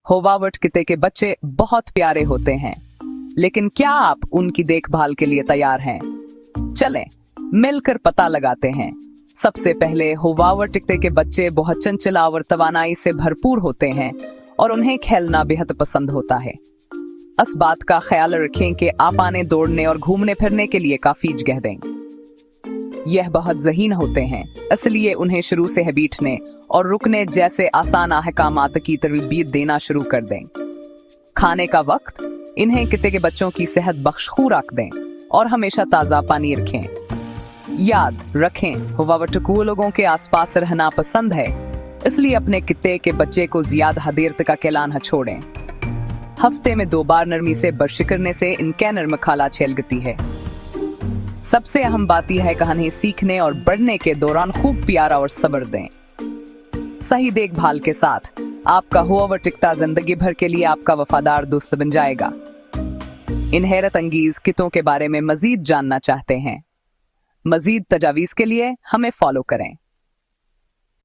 होवावर्ट किते के बच्चे बहुत प्यारे होते हैं, लेकिन क्या आप उनकी देखभाल के लिए तैयार हैं? चलें, मिलकर पता लगाते हैं। सबसे पहले होवावर्ट किते के बच्चे बहुत चंचल और तवानाई से भरपूर होते हैं और उन्हें खेलना बेहद पसंद होता है। इस बात का ख्याल रखें कि आप आने दौड़ने और घूमने फिरने के लिए काफी जगह दें। यह बहुत ज़हीन होते हैं, इसलिए उन्हें शुरू से बैठने और रुकने जैसे आसान अहकामात की तरबियत देना शुरू कर दें। खाने का वक्त इन्हें किते के बच्चों की सेहत बख्श खुराक दें और हमेशा ताज़ा पानी रखें। याद रखें, होवावर्ट को लोगों के आसपास रहना पसंद है, इसलिए अपने किते के बच्चे को ज्यादा देर तक अकेला न छोड़ें। हफ्ते में 2 बार नरमी से ब्रश करने से इनके नरम खाला छलकती है। सबसे अहम बात यह है कि इन्हें सीखने और बढ़ने के दौरान खूब प्यारा और सब्र दें। सही देखभाल के साथ आपका होवावर्ट टिकता जिंदगी भर के लिए आपका वफादार दोस्त बन जाएगा। इन हैरत अंगेज कितों के बारे में मजीद जानना चाहते हैं? मजीद तजावीज़ के लिए हमें फॉलो करें।